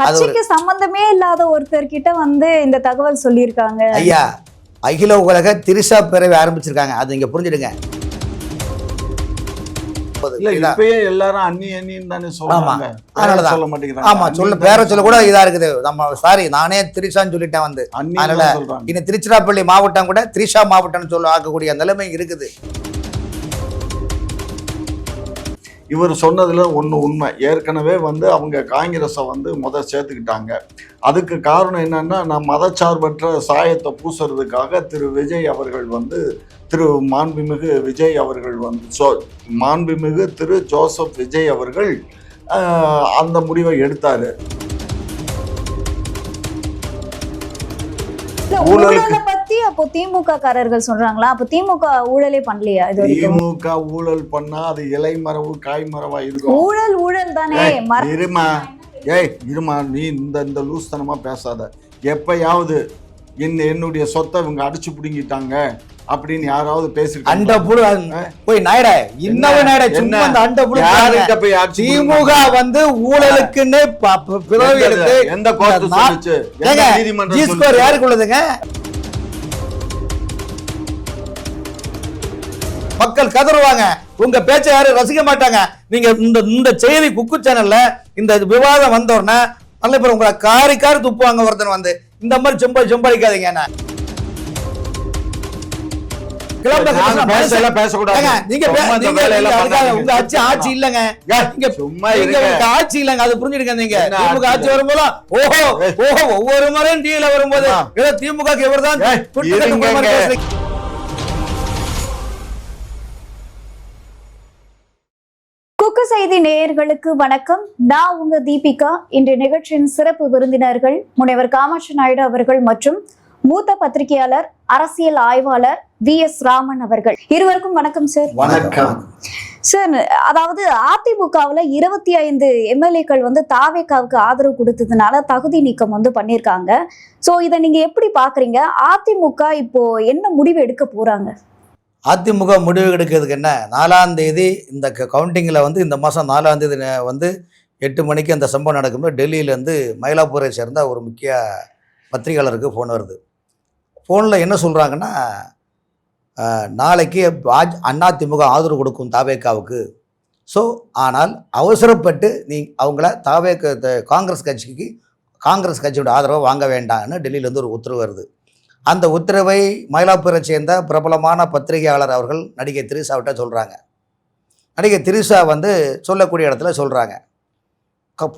கட்சிக்கு சம்பந்தமே இல்லாத ஒருத்தர்கிட்ட வந்து இந்த தகவல் சொல்லியிருக்காங்க. ஐயா, அகில உலக திரிஷா பிறவை ஆரம்பிச்சிருக்காங்க. அது இங்க புரிஞ்சுடுங்க. இல்ல இப்பயே எல்லாரும் அண்ணி அண்ணின்னு தானே சொல்றாங்க. அதனாலதான் சொல்ல மாட்டேங்கிறாங்க. ஆமா, சொல்ல பேர சொல்ல கூட இதா இருக்குது. நம்ம சாரி, நானே திரிஷான்னு சொல்லிட்டேன் வந்து. அதனால இன்னும் திருச்சிராப்பள்ளி மாவட்டம் கூட திரிஷா மாவட்டம்னு சொல்ல ஆக்கக்கூடிய நிலைமை இருக்குது. இவர் சொன்னதுல ஒண்ணு உண்மை. ஏற்கனவே வந்து அவங்க காங்கிரஸை வந்து சேர்த்துக்கிட்டாங்க. அதுக்கு காரணம் என்னன்னா, நான் மதச்சார்பற்ற சாயத்தை பூசுறதுக்காக திரு விஜய் அவர்கள் வந்து மாண்புமிகு விஜய் அவர்கள் வந்து மாண்புமிகு திரு ஜோசப் விஜய் அவர்கள் அந்த முடிவை எடுத்தாரு. பத்தி அப்போ திமுக காரர்கள் சொல்றாங்களா? அப்ப திமுக ஊழலே பண்ணலையா? திமுக ஊழல் பண்ணா அது இலை மரபு காய் மரபா இருக்கும். ஊழல் தானே. இருமா, நீ இந்த லூஸ்தனமா பேசாத. எப்பயாவது என்னுடைய சொத்தை இவங்க அடிச்சு பிடுங்கிட்டாங்க அப்படின்னு யாராவது பேசிருக்காங்க? திமுக வந்து ஊழலுக்குன்னு எந்த கோர்ட் சொல்லுச்சு? யாருக்கு உள்ளதுங்க? மக்கள் கதறுவாங்க. உங்க பேச்ச யாரும் ரசிக்க மாட்டாங்க. நீங்க இந்த செய்தி குக்கு சேனல்ல இந்த விவாதம் வந்தோடனே நல்ல பேர் உங்களை காரி துப்புவாங்க. ஒருத்தன் வந்து இந்த மாதிரி செம்படிக்காதீங்க. ஆட்சி இல்லங்க, ஆட்சி இல்லங்க. அது புரிஞ்சுடுங்க. நீங்க திமுக ஆட்சி வரும்போது ஒவ்வொரு முறையும் டீல வரும்போது திமுக இவர்தான். குக்கு செய்தி நேயர்களுக்கு வணக்கம். நான் உங்க தீபிகா. இன்றைய நிகழ்ச்சியின் சிறப்பு விருந்தினர்கள் முனைவர் காமாட்சி நாயுடு அவர்கள் மற்றும் மூத்த பத்திரிகையாளர் அரசியல் ஆய்வாளர் VS ராமன் அவர்கள். இருவருக்கும் வணக்கம் சார். வணக்கம் சார். அதாவது அதிமுகவுல 25 MLAக்கள் வந்து தாவேகாவுக்கு ஆதரவு கொடுத்ததுனால தகுதி நீக்கம் வந்து பண்ணிருக்காங்க. சோ இதை நீங்க எப்படி பாக்குறீங்க? அதிமுக இப்போ என்ன முடிவு எடுக்க போறாங்க? அதிமுக முடிவு எடுக்கிறதுக்கு என்ன, 4ஆம் தேதி இந்த கவுண்டிங்கில் வந்து இந்த மாதம் 4ஆம் தேதி வந்து 8 மணிக்கு அந்த சம்பவம் நடக்கும்போது டெல்லியிலேருந்து மயிலாப்பூரை சேர்ந்த ஒரு முக்கிய பத்திரிகையாளருக்கு ஃபோன் வருது. ஃபோனில் என்ன சொல்கிறாங்கன்னா, நாளைக்கு அதிமுக ஆதரவு கொடுக்கும் தாவேகாவுக்கு. ஸோ ஆனால் அவசரப்பட்டு அவங்கள காங்கிரஸ் கட்சியோட ஆதரவை வாங்க வேண்டாம்னு டெல்லியிலேருந்து ஒரு உத்தரவு வருது. அந்த உத்தரவை மயிலாப்பூரை சேர்ந்த பிரபலமான பத்திரிகையாளர் அவர்கள் நடிகை திரிஷாவிட்ட சொல்கிறாங்க. நடிகை திரிஷா வந்து சொல்லக்கூடிய இடத்துல சொல்கிறாங்க,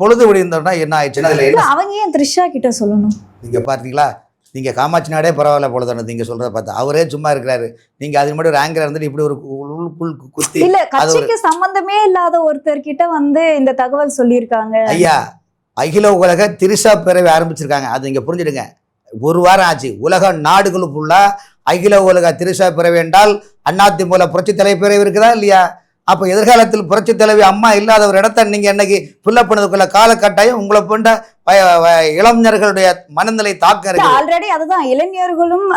பொழுது விடிந்தோன்னா என்ன ஆயிடுச்சுன்னா, அவங்க ஏன் திரிஷா கிட்ட சொல்லணும்? நீங்கள் பார்த்தீங்களா, நீங்கள் காமாட்சி நாடே பரவாயில்ல பொழுது நீங்கள் சொல்கிறத பார்த்தா அவரே சும்மா இருக்கிறாரு. நீங்கள் அது மட்டும் ஒரு ஆங்கர் இருந்துட்டு இப்படி ஒரு குத்தி இல்ல, கட்சிக்கு சம்பந்தமே இல்லாத ஒருத்தர்கிட்ட வந்து இந்த தகவல் சொல்லியிருக்காங்க. ஐயா, அகில உலக திரிஷா பிறவை ஆரம்பிச்சிருக்காங்க. அது இங்கே புரிஞ்சுடுங்க. ஒரு வாரம் ஆச்சு. உலக நாடுகளுக்குள்ள அகில உலக திரிஷா பிறவை என்றால் அதிமுக புரட்சி தலைவி பிறவி இருக்குதா இல்லையா? அப்போ எதிர்காலத்தில் புரட்சி தலைவி அம்மா இல்லாத ஒரு இடத்த நீங்கள் என்னைக்கு ஃபில்லப் பண்ணதுக்குள்ள காலகட்டாயம் உங்களை போன்ற இளைஞர்களுடைய மனநிலை தாக்கம் இருக்கு. ஆல்ரெடி அதுதான் இளைஞர்களும்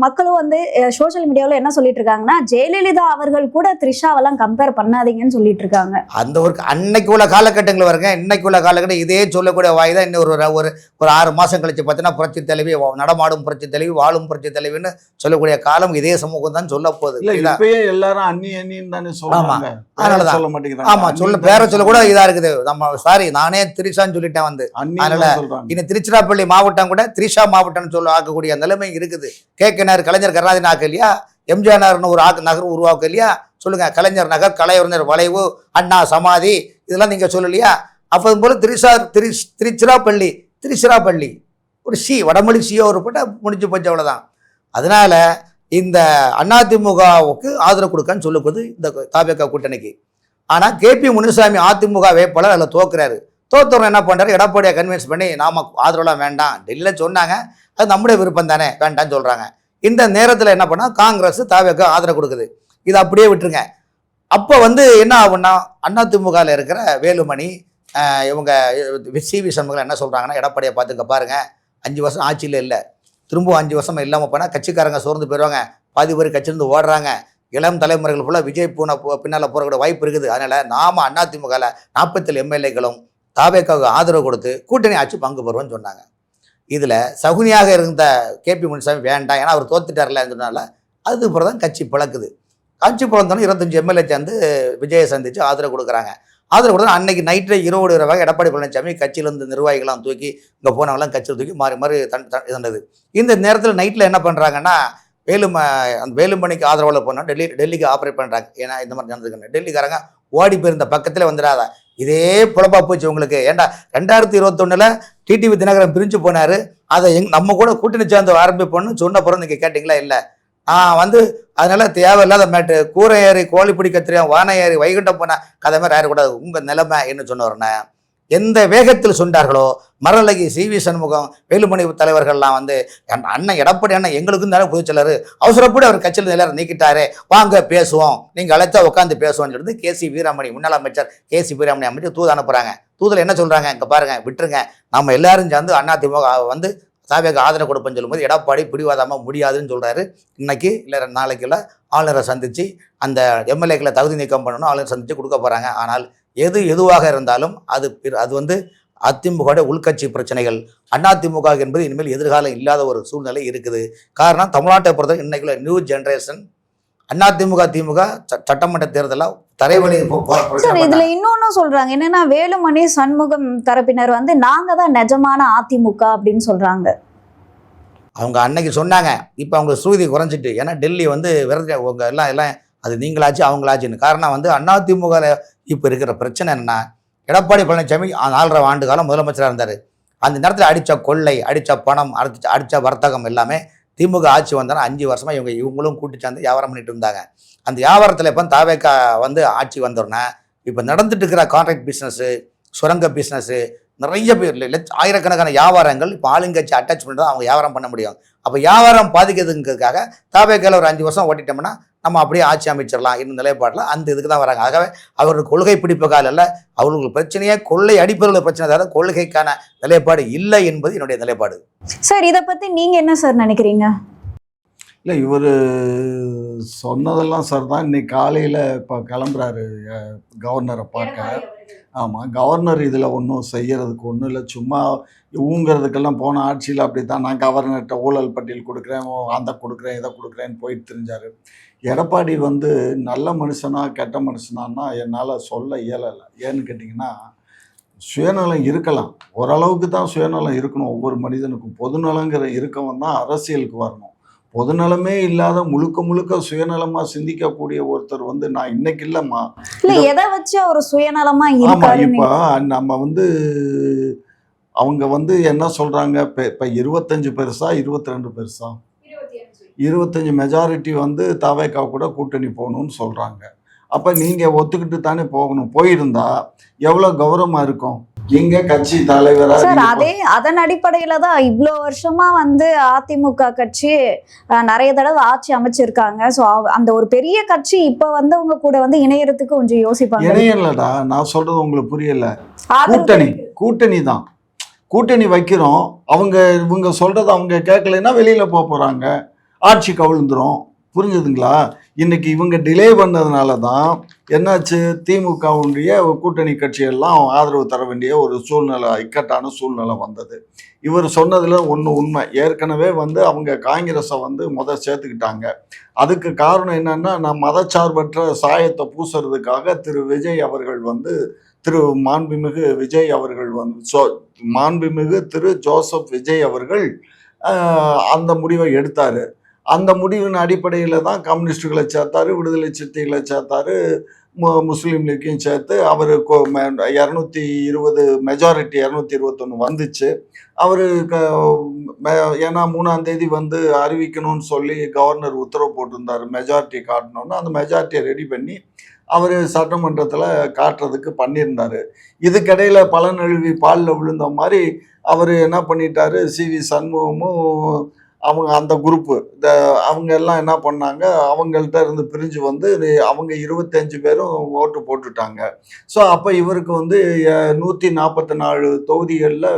மக்களும் வந்து சோசியல் மீடியாவில் என்ன சொல்லிட்டு இருக்காங்கன்னா, ஜெயலலிதா அவர்கள் கூட திரிஷாவெல்லாம் கம்பேர் பண்ணாதீங்கன்னு சொல்லிட்டு இருக்காங்க. அந்த ஒரு அன்னைக்கு உள்ள காலகட்டங்கள் வருங்க. இன்னைக்கு உள்ள காலகட்டம் இதே சொல்லக்கூடிய வாய் தான். இன்னும் ஒரு 6 மாதம் கழிச்சு பார்த்தீங்கன்னா புரட்சி தலைவி, நடமாடும் புரட்சி தலைவி, வாழும் புரட்சி தலைவின்னு சொல்லக்கூடிய காலம் இதே சமூகம் தான் சொல்ல போகுது. இப்பயே எல்லாரும் அண்ணி அண்ணின்னு தானே சொல்றாங்க. அதனாலதான் சொல்ல மாட்டேங்கிறாங்க. ஆமா, பேர சொல்ல கூட இதா இருக்குது. நம்ம சாரி, நானே திரிஷான்னு சொல்லிட்டேன் வந்து. இன்னும் திருச்சிராப்பள்ளி மாவட்டம் கூட திரிஷா மாவட்டம்னு சொல்ல ஆக்கக்கூடிய நிலைமை இருக்குது. கேட்கினார் கலைஞர் கருணாநிதி ஆக்க இல்லையா, எம்ஜிஆர் நகர்னு ஒரு நகர் உருவாக்க இல்லையா? சொல்லுங்க, கலைஞர் நகர், கலைஞர் வளைவு, அண்ணா சமாதி, இதெல்லாம் நீங்க சொல்லலையா? அப்போது போல திருச்சிராப்பள்ளி ஒரு வடமொழி ஒரு போட்ட முடிஞ்சு போச்சு, அவ்வளவுதான். அதனால இந்த அதிமுகவுக்கு ஆதரவு கொடுக்கன்னு சொல்லுவது இந்த தாவேகா கூட்டணிக்கு. ஆனா KP முனுசாமி அதிமுக வேட்பாளர் அதில் தோக்குறாரு. தோத்தவங்க என்ன பண்ணுறாரு, எடப்பாடியை கன்வின்ஸ் பண்ணி நாம ஆதரவுலாம் வேண்டாம், டெல்லியில் சொன்னாங்க, அது நம்முடைய விருப்பம் தானே, வேண்டாம்னு சொல்கிறாங்க. இந்த நேரத்தில் என்ன பண்ணால் காங்கிரஸ் தாவேகா ஆதரவு கொடுக்குது. இதை அப்படியே விட்டுருங்க. அப்போ வந்து என்ன ஆகுன்னா, அதிமுகவில் இருக்கிற வேலுமணி இவங்க CV சண்முகம் என்ன சொல்கிறாங்கன்னா, எடப்பாடியை பார்த்துக்க பாருங்க, 5 வருஷம் ஆட்சியில் இல்லை, திரும்பவும் 5 வருஷம் இல்லாமல் போனால் கட்சிக்காரங்க சோர்ந்து போயிடுவாங்க, பாதி பேர் கட்சியிருந்து ஓடுறாங்க, இளம் தலைமுறைகள் ஃபுல்லாக விஜய் பின்னால் போகிறக்கூடிய வாய்ப்பு இருக்குது. அதனால் நாம் அதிமுகவில் 47 MLAக்களும் தாவேக்காவுக்கு ஆதரவு கொடுத்து கூட்டணி ஆட்சி பங்கு பெறுவோன்னு சொன்னாங்க. இதில் சகுனியாக இருந்த கேபி முனுசாமி வேண்டாம், ஏன்னா அவர் தோத்துட்டார்லன்னு சொன்னால அதுக்கப்புறம் தான் கட்சி பிளக்குது. கட்சி பிளந்தோன்னு 25 எம்எல்ஏ சேர்ந்து விஜயை சந்தித்து ஆதரவு கொடுக்குறாங்க. ஆதரவு கொடுத்தா அன்னைக்கு நைட்டு 20 எடப்பாடி பழனிசாமி கட்சியிலேருந்து நிர்வாகிகளாம் தூக்கி இங்கே போனவங்களாம் கட்சியில் தூக்கி மாறி மாறி இருந்தது. இந்த நேரத்தில் நைட்டில் என்ன பண்ணுறாங்கன்னா, அந்த வேலுமணிக்கு ஆதரவாளர் போனால் டெல்லிக்கு ஆப்ரேட் பண்ணுறாங்க. ஏன்னா இந்த மாதிரி நடந்துருக்கு. டெல்லிக்காரங்க ஓடி போயிருந்த பக்கத்தில் வந்துடாத, இதே புலப்பா போச்சு உங்களுக்கு. ஏன்டா 2021 டிடிவி தினகரன் பிரிஞ்சு போனார், அதை நம்ம கூட கூட்டணி சேர்ந்து ஆரம்பிப்போன்னு சொன்ன பிறகு நீங்கள் கேட்டிங்களா? இல்லை, அதனால தேவையில்லாத மேட்டு கூரை ஏறி கோழி பிடிக்க தெரியும், வானை ஏறி வைகுண்டம் போன கதை மாதிரி ஆயிடக்கூடாது உங்கள் நிலைமை என்ன சொன்னவர்னே. எந்த வேகத்தில் சொன்னார்களோ மரலகி, சிவி சண்முகம், வேலுமணி தலைவர்கள்லாம் அண்ணன் எடப்பாடி அண்ணன் எங்களுக்கும் தானே பொதுச்செயலர், அவசரப்படி அவர் கட்சியில் எல்லாரும் நீக்கிட்டாரே, வாங்க பேசுவோம், நீங்கள் அழைத்தா உட்காந்து பேசுவோம்னு சொல்லிட்டு கேசி வீராமணி, முன்னாள் அமைச்சர் கேசி வீராமணி அமைச்சர் தூது அனுப்புகிறாங்க. தூதில் என்ன சொல்கிறாங்க, இங்கே பாருங்க, விட்டுருங்க, நம்ம எல்லாரும் சேர்ந்து அதிமுக தாவேக்கு ஆதரவு கொடுப்பேன்னு சொல்லும்போது எடப்பாடி பிடிவாதமாக முடியாதுன்னு சொல்கிறாரு. இன்னைக்கு இல்லை நாளைக்குள்ள ஆளுநரை சந்தித்து அந்த எம்எல்ஏக்களை தகுதி நீக்கம் பண்ணணும், ஆளுநரை சந்தித்து கொடுக்க போகிறாங்க. ஆனால் எதுவாக இருந்தாலும் அது அதிமுக உள்கட்சி பிரச்சனைகள், அதிமுக என்பது இனிமேல் எதிர்காலம் இல்லாத ஒரு சூழ்நிலை இருக்குது. காரணம், தமிழ்நாட்டை பொறுத்த இன்னைக்குள்ள நியூ ஜெனரேஷன் அதிமுக திமுக சட்டமன்ற தேர்தலில் தரைவழி. இதுல இன்னொன்னு சொல்றாங்க என்னன்னா, வேலுமணி சண்முகம் தரப்பினர் நாங்க தான் நிஜமான அதிமுக அப்படின்னு சொல்றாங்க. அவங்க அன்னைக்கு சொன்னாங்க, இப்போ அவங்க ஸ்ருதி குறைஞ்சிட்டு. ஏன்னா டெல்லி விரத உங்க எல்லாம் அது நீங்களாச்சு அவங்களாச்சுன்னு. காரணம் அதிமுக இப்போ இருக்கிற பிரச்சனை என்னன்னா, எடப்பாடி பழனிசாமி 4.5 ஆண்டு காலம் முதலமைச்சராக இருந்தார். அந்த நேரத்தில் அடித்த கொள்ளை, அடித்த பணம், அடித்த வர்த்தகம் எல்லாமே திமுக ஆட்சி வந்தாலும் 5 வருஷமாக இவங்களும் கூட்டி சேர்ந்து வியாபாரம் பண்ணிட்டு இருந்தாங்க. அந்த வியாபாரத்தில் இப்போ தாவேக்கா ஆட்சி வந்தோடனே இப்போ நடந்துட்டு இருக்கிற கான்ட்ராக்ட் பிஸ்னஸ்ஸு, சுரங்க பிஸ்னஸ்ஸு, நிறைய பேர் ஆயிரக்கணக்கான வியாபாரங்கள் இப்போ ஆளுங்கட்சி அட்டாச் பண்ணி தான் அவங்க வியாபாரம் பண்ண முடியும். அப்போ வியாபாரம் பாதிக்கிறதுக்காக தாவேக்கால ஒரு 5 வருஷம் ஓட்டிட்டோம்னா நம்ம அப்படியே ஆட்சி அமைச்சிடலாம் இன்னும் நிலைப்பாட்டில் அந்த இதுக்கு தான் வராங்க. ஆகவே அவர்கள் கொள்கை பிடிப்புக்கால் அல்ல, அவர்களுக்கு பிரச்சனையே கொள்ளை அடிப்பவர்கள் பிரச்சனை, தவிர கொள்கைக்கான நிலைப்பாடு இல்லை என்பது என்னுடைய நிலைப்பாடு. சார், இதை பற்றி நீங்கள் என்ன சார் நினைக்கிறீங்க? இல்லை, இவர் சொன்னதெல்லாம் சார் தான். இன்னைக்கு காலையில் இப்போ கிளம்புறாரு கவர்னரை பார்க்க. ஆமாம், கவர்னர் இதில் ஒன்றும் செய்கிறதுக்கு ஒன்றும் இல்லை, சும்மா ஊங்கிறதுக்கெல்லாம் போன ஆட்சியில் அப்படி தான் நான் கவர்னர்கிட்ட ஊழல் பட்டியல் கொடுக்குறேன், அந்த கொடுக்குறேன், இதை கொடுக்குறேன்னு போயிட்டு தெரிஞ்சார். எடப்பாடி நல்ல மனுஷனா கெட்ட மனுஷனான்னா என்னால் சொல்ல இயலலை. ஏன்னு கேட்டிங்கன்னா, சுயநலம் இருக்கலாம், ஓரளவுக்கு தான் சுயநலம் இருக்கணும் ஒவ்வொரு மனிதனுக்கும். பொதுநலங்கிற இருக்கவன் தான் அரசியலுக்கு வரணும். பொதுநலமே இல்லாத முழுக்க சுயநலமா சிந்திக்கக்கூடிய ஒருத்தர் நான் இன்னைக்கு இல்லம்மா, எதை வச்சு ஒரு சுயநலமா. ஆமா, இப்ப நம்ம அவங்க என்ன சொல்றாங்க, இப்ப 25 பெருசா 22 பெருசா 25 மெஜாரிட்டி தாவேக்கா கூட கூட்டணி போகணும்னு சொல்றாங்க. அப்ப நீங்க ஒத்துக்கிட்டு தானே போகணும். போயிருந்தா எவ்வளவு கௌரவமா இருக்கும். நீங்க கட்சி தலைவரா அதன் அடிப்படையில தான் இவ்வளவு வருஷமா அதிமுக கட்சி நிறைய தடவை ஆட்சி அமைச்சிருக்காங்க. சோ அந்த ஒரு பெரிய கட்சி இப்ப உங்க கூட இணையறதுக்கு கொஞ்சம் யோசிப்பாங்க. இணையலடா, நான் சொல்றது உங்களுக்கு புரியல. கூட்டணி தான், கூட்டணி வைக்கிறோம். இவங்க சொல்றதை அவங்க கேட்கலைன்னா வெளியில போறாங்க, ஆட்சி கவிழ்ந்துரும். புரிஞ்சுதுங்களா? இன்னைக்கு இவங்க டிலே பண்ணதுனால தான் என்னாச்சு, திமுகவுடைய கூட்டணி கட்சியெல்லாம் ஆதரவு தர வேண்டிய ஒரு சூழ்நிலை, இக்கட்டான சூழ்நிலை வந்தது. இவர் சொன்னதுல ஒன்று உண்மை. ஏற்கனவே அவங்க காங்கிரஸை சேர்த்துக்கிட்டாங்க. அதுக்கு காரணம் என்னன்னா, நான் மதச்சார்பற்ற சாயத்தை பூசுறதுக்காக திரு விஜய் அவர்கள் திரு மாண்புமிகு விஜய் அவர்கள் மாண்புமிகு திரு ஜோசப் விஜய் அவர்கள் அந்த முடிவை எடுத்தார். அந்த முடிவின் அடிப்படையில் தான் கம்யூனிஸ்டுகளை சேர்த்தாரு, விடுதலை சிறுத்தைகளை சேர்த்தாரு, முஸ்லீம் லீக்கையும் சேர்த்து அவர் 220 மெஜாரிட்டி 221 வந்துச்சு. அவர் ஏன்னா 3ஆம் தேதி அறிவிக்கணும்னு சொல்லி கவர்னர் உத்தரவு போட்டிருந்தார். மெஜாரிட்டி காட்டணும்னு அந்த மெஜாரிட்டியை ரெடி பண்ணி அவர் சட்டமன்றத்தில் காட்டுறதுக்கு பண்ணியிருந்தார். இதுக்கிடையில் பலனழுவி பாலில் விழுந்த மாதிரி அவர் என்ன பண்ணிட்டாரு, சிவி சண்முகமும் அந்த குரூப்பு அவங்க எல்லாம் என்ன பண்ணாங்க, அவங்கள்ட்ட இருந்து பிரிஞ்சு அவங்க 25 பேரும் ஓட்டு போட்டுட்டாங்க. ஸோ அப்போ இவருக்கு 144 தொகுதிகளில்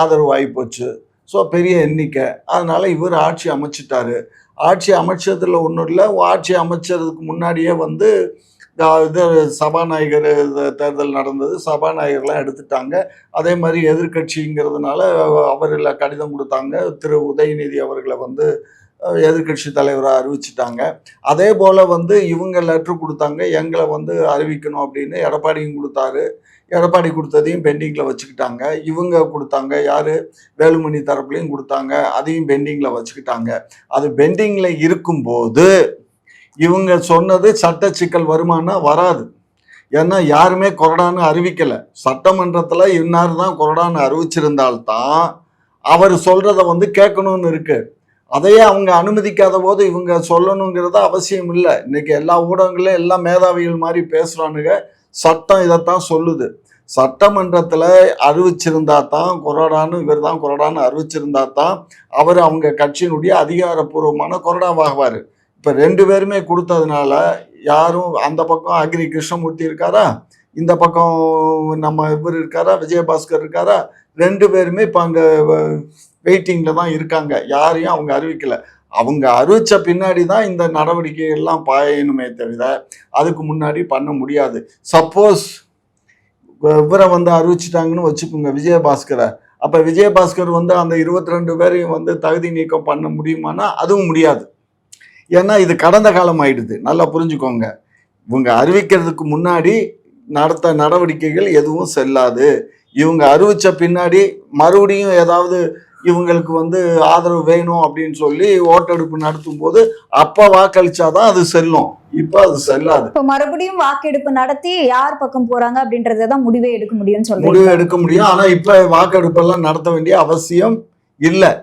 ஆதரவு ஆகிப்போச்சு. ஸோ பெரிய எண்ணிக்கை. அதனால இவர் ஆட்சி அமைச்சிட்டாரு. ஆட்சி அமைச்சதில் ஒன்றும் இல்லை, ஆட்சி அமைச்சதுக்கு முன்னாடியே இது சபாநாயகர் தேர்தல் நடந்தது, சபாநாயகர்லாம் எடுத்துட்டாங்க. அதே மாதிரி எதிர்கட்சிங்கிறதுனால அவர்களை கடிதம் கொடுத்தாங்க, திரு உதயநிதி அவர்களை வந்து எதிர்கட்சி தலைவராக அறிவிச்சிட்டாங்க. அதே போல் வந்து இவங்க லெட்ரு கொடுத்தாங்க, எங்களை வந்து அறிவிக்கணும் அப்படின்னு. எடப்பாடியும் கொடுத்தாரு, எடப்பாடி கொடுத்ததையும் பெண்டிங்கில் வச்சுக்கிட்டாங்க. இவங்க கொடுத்தாங்க, யார் வேலுமணி தரப்புலையும் கொடுத்தாங்க, அதையும் பெண்டிங்கில் வச்சுக்கிட்டாங்க. அது பெண்டிங்கில் இருக்கும்போது இவங்க சொன்னது சட்ட சிக்கல் வருமானா வராது. ஏன்னா யாருமே கொறடான்னு அறிவிக்கலை. சட்டமன்றத்தில் இன்னார் தான் கொறடான்னு அறிவிச்சிருந்தால்தான் அவர் சொல்கிறத வந்து கேட்கணும்னு இருக்கு. அதையே அவங்க அனுமதிக்காத போது இவங்க சொல்லணுங்கிறது அவசியம் இல்லை. இன்னைக்கு எல்லா ஊடகங்களும் எல்லாம் மேதாவிகள் மாதிரி பேசுகிறானுங்க. சட்டம் இதைத்தான் சொல்லுது. சட்டமன்றத்தில் அறிவிச்சிருந்தா தான் கொறடான்னு, இவர் தான் கொறடான்னு அறிவிச்சிருந்தா தான் அவர் அவங்க கட்சியினுடைய அதிகாரப்பூர்வமான கொறடாவாகுவார். இப்போ 2 பேருமே கொடுத்ததுனால யாரும் அந்த பக்கம் அக்ரி கிருஷ்ணமூர்த்தி இருக்காரா, இந்த பக்கம் நம்ம இவர் இருக்காரா, விஜயபாஸ்கர் இருக்காரா, 2 பேருமே இப்போ அங்கே வெயிட்டிங்கில் தான் இருக்காங்க. யாரையும் அவங்க அறிவிக்கலை. அவங்க அறிவித்த பின்னாடி தான் இந்த நடவடிக்கைகள்லாம் பாயணுமே தவிர அதுக்கு முன்னாடி பண்ண முடியாது. சப்போஸ் இவரை வந்து அறிவிச்சிட்டாங்கன்னு வச்சுக்கோங்க, விஜயபாஸ்கரை. அப்போ விஜயபாஸ்கர் வந்து அந்த 22 பேரையும் வந்து தகுதி நீக்கம் பண்ண முடியுமானா அதுவும் முடியாது. ஏன்னா இது கடந்த காலம் ஆயிடுது. நல்லா புரிஞ்சுக்கோங்க. இவங்க அறிவிக்கிறதுக்கு முன்னாடி நடத்த நடவடிக்கைகள் எதுவும் செல்லாது. இவங்க அறிவித்த பின்னாடி மறுபடியும் ஏதாவது இவங்களுக்கு வந்து ஆதரவு வேணும் அப்படின்னு சொல்லி ஓட்டெடுப்பு நடத்தும் போது அப்ப வாக்களிச்சாதான் அது செல்லும். இப்ப அது செல்லாது. இப்ப மறுபடியும் வாக்கெடுப்பு நடத்தி யார் பக்கம் போறாங்க அப்படின்றதான் முடிவே எடுக்க முடியும்னு சொல்றீங்க. முடிவு எடுக்க முடியும். ஆனா இப்ப வாக்கெடுப்பு எல்லாம் நடத்த வேண்டிய அவசியம் இல்லை.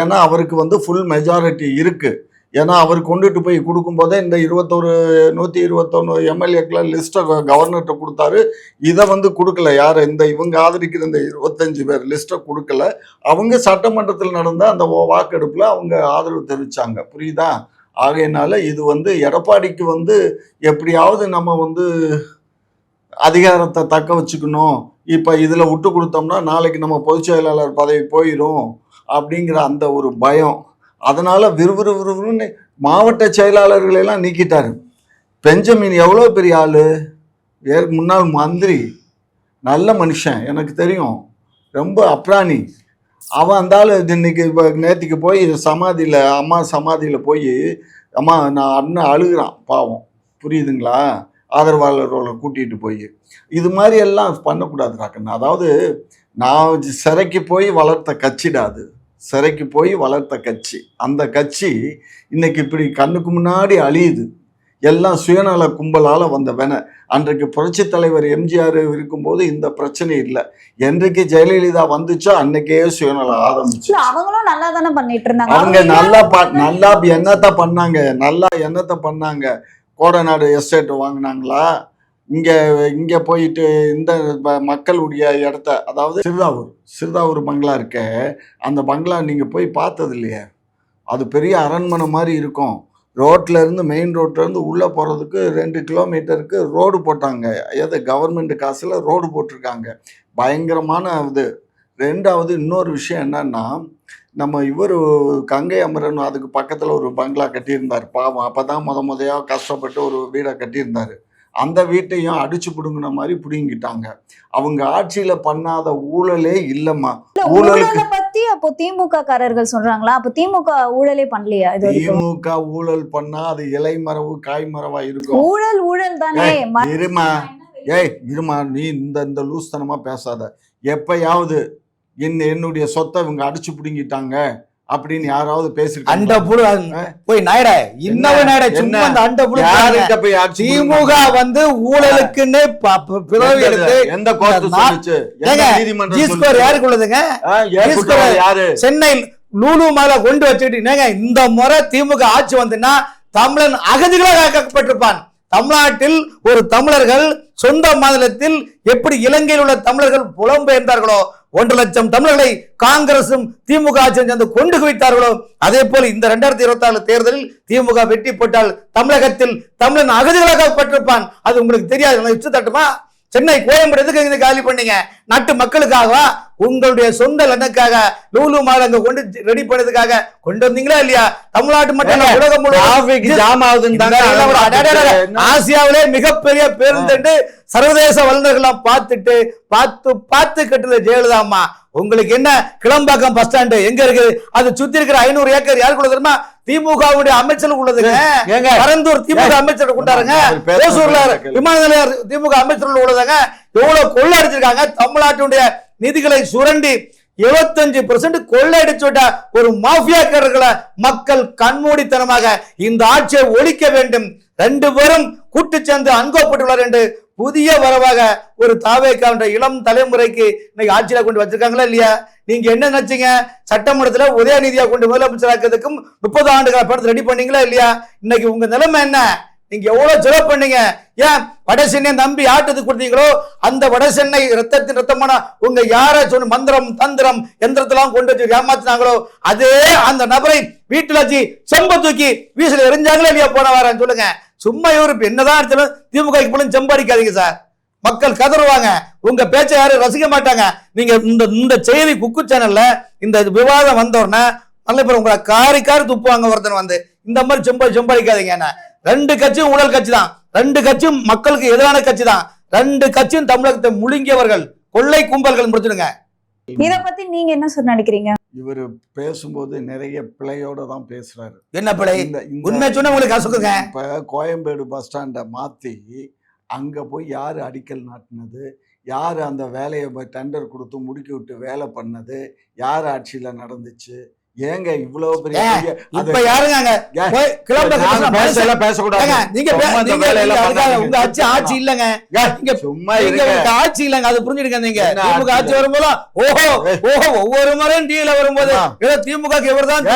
ஏன்னா அவருக்கு வந்து ஃபுல் மெஜாரிட்டி இருக்கு. ஏன்னா அவர் கொண்டுட்டு போய் கொடுக்கும்போதே இந்த 121 எம்எல்ஏக்களை லிஸ்ட்டை கவர்னர்கிட்ட கொடுத்தாரு. இதை வந்து கொடுக்கல. யார் இந்த இவங்க ஆதரிக்கிற இந்த 25 பேர் லிஸ்ட்டை கொடுக்கல. அவங்க சட்டமன்றத்தில் நடந்த அந்த வாக்கெடுப்பில் அவங்க ஆதரவு தெரிவித்தாங்க. புரியுதா? ஆகையினால இது வந்து எடப்பாடிக்கு வந்து எப்படியாவது நம்ம வந்து அதிகாரத்தை தக்க வச்சுக்கணும், இப்போ இதில் விட்டு கொடுத்தோம்னா நாளைக்கு நம்ம பொதுச் செயலாளர் பதவி போயிடும் அப்படிங்கிற அந்த ஒரு பயம். அதனால விறுவிறுன்னு மாவட்ட செயலாளர்களெல்லாம் நீக்கிட்டாரு. பெஞ்சமின் எவ்வளோ பெரிய ஆளு, முன்னாள் மந்திரி, நல்ல மனுஷன், எனக்கு தெரியும், ரொம்ப அப்ராணி. அவன் அந்த ஆள் இன்னைக்கு இப்போ நேற்றுக்கு போய் சமாதியில், அம்மா சமாதியில் போய் அம்மா நான் அண்ணன் அழுகிறான் பாவம். புரியுதுங்களா? ஆதரவாளர்களை கூட்டிகிட்டு போய் இது மாதிரி எல்லாம் பண்ணக்கூடாது ராக்கண்ணா. அதாவது நான் சிறைக்கு போய் வளர்த்த கட்சிடாது, சிறைக்கு போய் வளர்த்த கட்சி. அந்த கட்சி இன்னைக்கு இப்படி கண்ணுக்கு முன்னாடி அழியுது. எல்லாம் சுயநல கும்பலால் வந்தவன. அன்றைக்கு புரட்சி தலைவர் எம்ஜிஆர் இருக்கும்போது இந்த பிரச்சனை இல்லை. என்றைக்கு ஜெயலலிதா வந்துச்சோ அன்னைக்கே சுயநலம் ஆரம்பிச்சு. அவங்களும் நல்லா தானே பண்ணிட்டு இருந்தாங்க. அவங்க நல்லா என்னத்தை பண்ணாங்க? கோடநாடு எஸ்டேட் வாங்கினாங்களா? இங்கே போயிட்டு இந்த மக்களுடைய இடத்த, அதாவது சிறுதாவூர் பங்களா இருக்க, அந்த பங்களா நீங்கள் போய் பார்த்தது இல்லையே? அது பெரிய அரண்மனை மாதிரி இருக்கும். ரோட்லேருந்து மெயின் ரோட்லேருந்து உள்ளே போகிறதுக்கு 2 கிலோமீட்டருக்கு ரோடு போட்டாங்க. ஏதோ கவர்மெண்ட் காசில் ரோடு போட்டிருக்காங்க. பயங்கரமான இது. 2வது இன்னொரு விஷயம் என்னன்னா, நம்ம இவர் கங்கை அமரன் அதுக்கு பக்கத்தில் ஒரு பங்களா கட்டியிருந்தார். பாவம், அப்போ தான் முதையாக கஷ்டப்பட்டு ஒரு வீடை கட்டியிருந்தார். அந்த வீட்டையும் அடிச்சு பிடுங்கின மாதிரி பிடுங்கிட்டாங்க. அவங்க ஆட்சியில பண்ணாத ஊழலே இல்லம்மா. ஊழலுக்கு பத்தி அப்போ திமுக காரர்கள் சொல்றாங்களா? அப்ப திமுக ஊழலே பண்ணலையா? திமுக ஊழல் பண்ணா அது இலை மரவு காய் மரவா இருக்கும். ஊழல் தானே. இருமா நீ இந்த லூஸ்தனமா பேசாத. எப்பயாவது என்னுடைய சொத்தை இவங்க அடிச்சு பிடுங்கிட்டாங்க அப்படின்னு யாராவது பேசிருக்காங்க? திமுக வந்து ஊழலுக்குன்னு பிறவி எடுத்து எந்த கோர்ட்டு சொல்லுச்சு? யாரு? சென்னை லூலு மாலை கொண்டு வச்சுக்கிட்டு இந்த முறை திமுக ஆட்சி வந்துன்னா தமிழன் அகதிகளாக ஆக்கப்பட்டிருப்பான். தமிழ்நாட்டில் ஒரு தமிழர்கள் சொந்த மாநிலத்தில் எப்படி இலங்கையில் உள்ள தமிழர்கள் புலம்பெயர்ந்தார்களோ, 1 லட்சம் தமிழர்களை காங்கிரசும் திமுக ஆட்சியும் சேர்ந்து கொண்டு குவித்தார்களோ, அதே போல இந்த 2026 தேர்தலில் திமுக வெற்றி போட்டால் தமிழகத்தில் தமிழன் அகதிகளாக்கப்பட்டிருப்பான். அது உங்களுக்கு தெரியாது. தட்டுமா? சென்னை கோயம்பேடு எதுக்கு காலி பண்ணீங்க? நாட்டு மக்களுக்காகவா? உங்களுடைய சொந்த லண்ணுக்காக லூலு மால் அங்க கொண்டு ரெடி பண்ணதுக்காக கொண்டு வந்தீங்களா இல்லையா? தமிழ்நாட்டு மட்டும் உலகம் ஆசியாவிலே மிகப்பெரிய பேருந்து சர்வதேச வல்லுநர்கள்லாம் பார்த்து கட்டுல ஜெயலலிதா அம்மா. உங்களுக்கு என்ன கிளம்பாக்கம் பஸ் ஸ்டாண்டு எங்க இருக்கு? அது சுத்தி இருக்கிற 500 ஏக்கர் யாருக்கு தெரியுமா? திமுகவுடைய அமைச்சருக்கு உள்ளதுங்க. பரந்தூர் திமுக அமைச்சர் கொண்டாருங்க. ஓசூர்ல விமான நிலையம் திமுக அமைச்சர்கள் உள்ளதாங்க. எவ்வளவு கொள்ளை அடிச்சிருக்காங்க. தமிழ்நாட்டுடைய நிதிகளை சுரண்டி 75% கொள்ளையடிச்சு விட்ட ஒரு மாஃபியாக்காரர்களை மக்கள் கண்மூடித்தனமாக இந்த ஆட்சியை ஒழிக்க வேண்டும். 2 பேரும் கூட்டு சேர்ந்து அனுப்பப்பட்டுள்ளார் என்று புதிய வரவாக ஒரு தாவேக்கான இளம் தலைமுறைக்கு இன்னைக்கு ஆட்சியில கொண்டு வச்சிருக்காங்களா இல்லையா? நீங்க என்ன நினைச்சீங்க? சட்டமன்றத்துல உதயநிதியா கொண்டு முதலமைச்சராக்கிறதுக்கும் 30 ஆண்டுகால படத்தை ரெடி பண்ணீங்களா இல்லையா? இன்னைக்கு உங்க நிலைமை என்ன? நீங்க எவ்வளவு செலவு பண்ணீங்க? ஏன் வட சென்னை நம்பி ஆட்டத்துக்கு கொடுத்தீங்களோ அந்த வட சென்னை ரத்தத்தின் ரத்தமான உங்க யார சொன்ன மந்திரம் தந்திரம் எந்திரத்தெல்லாம் கொண்டு வச்சு ஏமாத்தினாங்களோ அதே அந்த நபரை வீட்டுல வச்சு செம்ப தூக்கி வீசில எரிஞ்சாங்களா இல்லையா போன வாரம்? சொல்லுங்க. சும்மா இவரு என்னதான் இருந்தாலும் திமுக செம்படிக்காதீங்க சார். மக்கள் கதறுவாங்க. உங்க பேச்சை யாரும் ரசிக்க மாட்டாங்க. நீங்க இந்த செய்தி குக்கு சேனல்ல இந்த விவாதம் வந்தோடனே நல்ல பேர் உங்களை காரி துப்புவாங்க. ஒருத்தன் வந்து இந்த மாதிரி செம்படிக்காதீங்க. என்ன 2 கட்சியும் ஊழல் கட்சி தான். 2 கட்சியும் மக்களுக்கு எதிரான கட்சி தான். 2 கட்சியும் தமிழகத்தை முழுங்கியவர்கள், கொள்ளை கும்பல்கள். முடிச்சிடுங்க. இத பத்தி நீங்க என்ன சொல்ல நினைக்கிறீங்க? இவர் பேசும்போது நிறைய பிழையோட தான் பேசுறாரு. என்ன பிழை? உண்மை சொன்னா உங்களுக்கு அசுக்குங்க. இப்ப கோயம்பேடு பஸ் ஸ்டாண்டை மாத்தி அங்க போய் யாரு அடிக்கல் நாட்டினது, யாரு அந்த வேலையை டெண்டர் கொடுத்து முடிக்கி விட்டு வேலை பண்ணது, யார் ஆட்சியில நடந்துச்சு? ஏங்க இவ்வளவு பெரிய இப்ப யாருங்க பேசக்கூடாது. உங்க ஆட்சி இல்லங்க. சும்மா ஆட்சி இல்லங்க. அது புரிஞ்சுடுங்க. நீங்க திமுக ஆட்சி வரும்போது ஒவ்வொரு முறையும் டீல வரும்போது திமுக இவர்தான்